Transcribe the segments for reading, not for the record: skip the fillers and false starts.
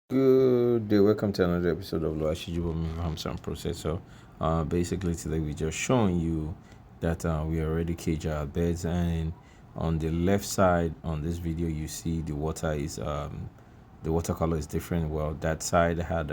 Good day, welcome to another episode of Loashijibo Hamster and Processor. Basically, today we're just showing you that we already cage our beds, and on the left side on this video, you see the water is the water color is different. Well, that side had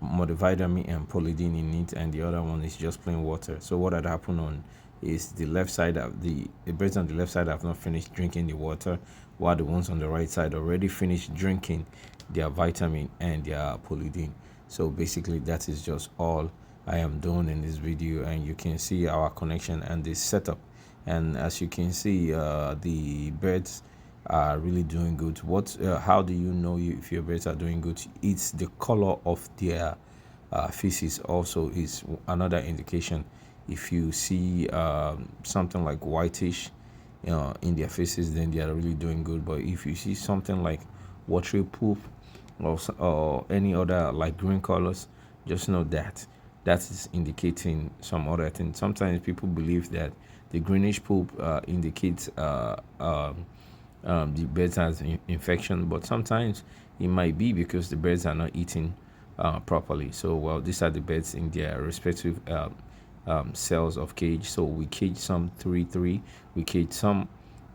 multivitamin and polyidine in it, and the other one is just plain water. So what had happened on is the left side of the birds on the left side have not finished drinking the water, while the ones on the right side already finished drinking their vitamin and their polyidine. So basically, that is just all I am doing in this video, and you can see our connection and the setup. And as you can see, the birds are really doing good. How do you know if your birds are doing good? It's the color of their feces also is another indication. If you see something like whitish in their faces, then they are really doing good. But if you see something like watery poop or any other like green colors, just know that that is indicating some other thing. Sometimes people believe that the greenish poop indicates the birds has infection, but sometimes it might be because the birds are not eating properly. So, well, these are the birds in their respective cells of cage. So we cage some 3-3, we cage some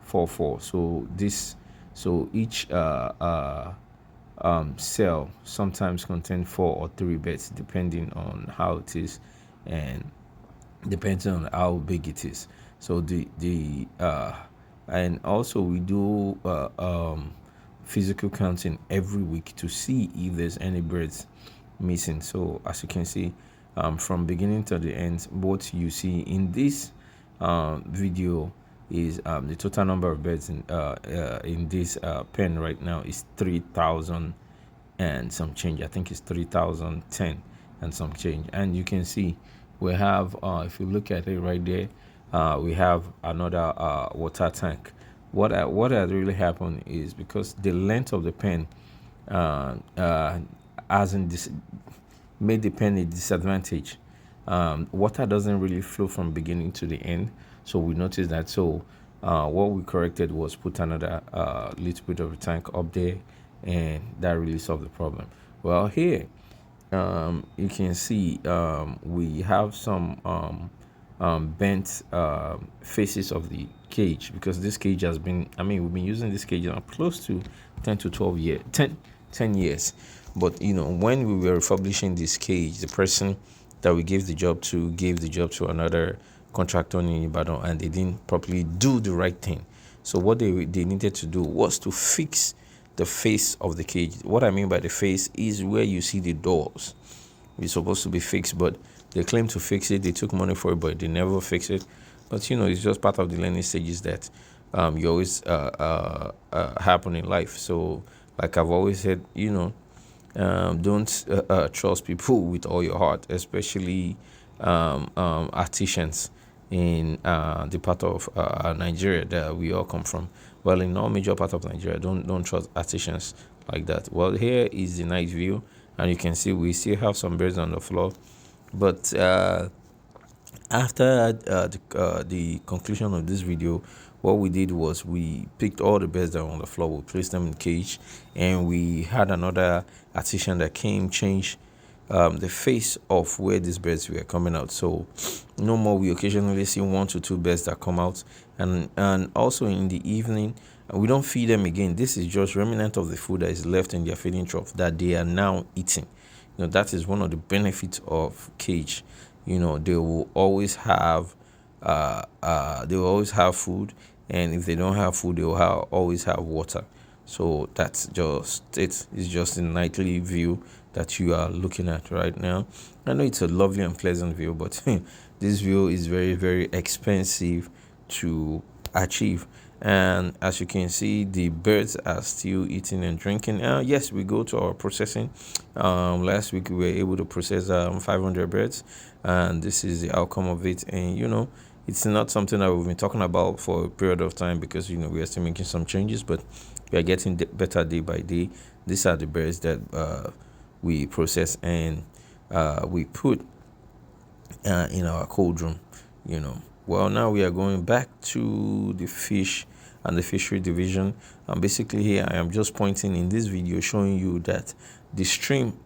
4-4. So each cell sometimes contain 4 or 3 birds, depending on how it is, and depending on how big it is. So the and also we do physical counting every week to see if there's any birds missing. So as you can see, from beginning to the end, what you see in this video is the total number of birds in this pen right now is 3,000 and some change. I think it's 3,010 and some change. And you can see we have, if you look at it right there, we have another water tank. What has really happened is because the length of the pen hasn't made the pen a disadvantage. Water doesn't really flow from beginning to the end, so we noticed that. So what we corrected was put another little bit of a tank up there, and that really solved the problem. Well, here you can see we have some bent faces of the cage, because this cage has been, we've been using this cage now close to 10 to 12 years, 10 years. But when we were refurbishing this cage, the person that we gave the job to gave the job to another contractor in Ibadan, and they didn't properly do the right thing. So what they needed to do was to fix the face of the cage. What I mean by the face is where you see the doors. It's supposed to be fixed, but they claim to fix it. They took money for it, but they never fix it. But it's just part of the learning stages that you always happen in life. So, like I've always said, don't trust people with all your heart, especially artisans in the part of Nigeria that we all come from. Well, in all major part of Nigeria, don't trust artisans like that. Well, here is the night view, and you can see we still have some birds on the floor, but after the conclusion of this video, what we did was we picked all the birds that were on the floor, we placed them in cage, and we had another artisan that came change the face of where these birds were coming out. So no more, we occasionally see 1 to 2 birds that come out, and also in the evening we don't feed them again. This is just remnant of the food that is left in their feeding trough that they are now eating. That is one of the benefits of cage. They will always have food, and if they don't have food, they will always have water. So that's just it. It's just a nightly view that you are looking at right now. I know it's a lovely and pleasant view, but this view is very, very expensive to achieve. And as you can see, the birds are still eating and drinking. Yes, we go to our processing. Last week we were able to process 500 birds, and this is the outcome of it. And it's not something that we've been talking about for a period of time, because we are still making some changes, but we are getting better day by day. These are the birds that we process, and we put in our cold room. Well, now we are going back to the fish and the fishery division. And basically here I am just pointing in this video, showing you that the stream,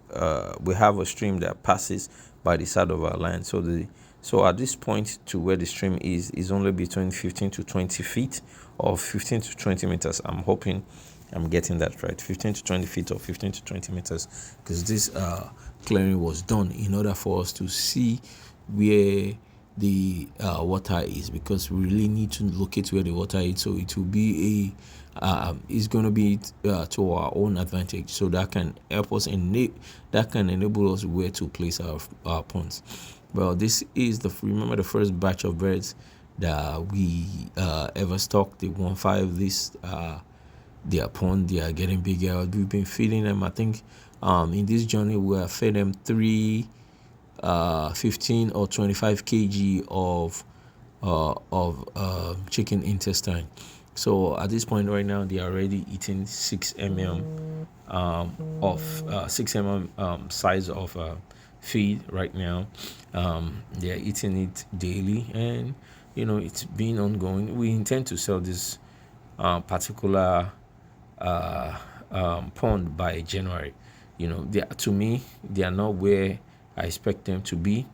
we have a stream that passes by the side of our land. So at this point to where the stream is only between 15 to 20 feet or 15 to 20 meters. I'm hoping I'm getting that right. 15 to 20 feet or 15 to 20 meters, because this clearing was done in order for us to see where the water is, because we really need to locate where the water is. So it will be it's going to be to our own advantage, so that can help us enable us where to place our ponds. Well, this is remember the first batch of birds that we ever stocked. The 1.5. This their pond, they are getting bigger. We've been feeding them. I think in this journey we have fed them 15 or 25 kg of chicken intestine. So at this point right now, they are already eating 6 mm of 6 mm size of feed right now. They are eating it daily, and it's been ongoing. We intend to sell this particular pond by January. To me, they are not where I expect them to be.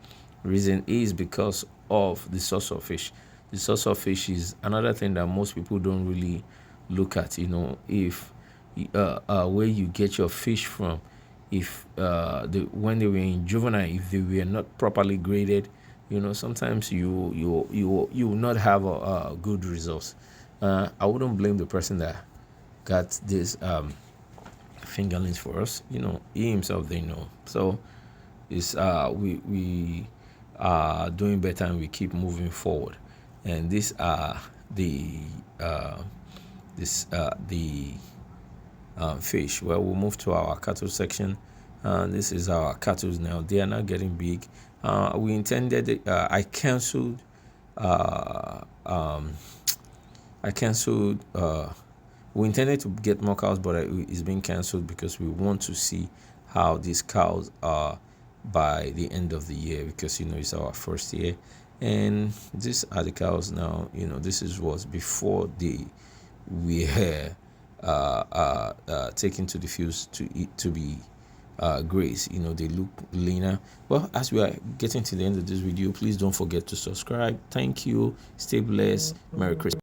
Reason is because of the source of fish. The source of fish is another thing that most people don't really look at. If where you get your fish from, if when they were in juvenile, if they were not properly graded, sometimes you will not have a good results. I wouldn't blame the person that got this fingerlings for us. He himself, they know. So it's we are doing better, and we keep moving forward. And these are the fish. Well, we'll move to our cattle section. This is our cattle now. They are not getting big. We intended I cancelled we intended to get more cows, but it's been cancelled because we want to see how these cows are by the end of the year, because it's our first year. And these are the cows now. This was before we were taken to the fields to be grazed. They look leaner. Well, as we are getting to the end of this video, please don't forget to subscribe. Thank you. Stay blessed. Merry Christmas.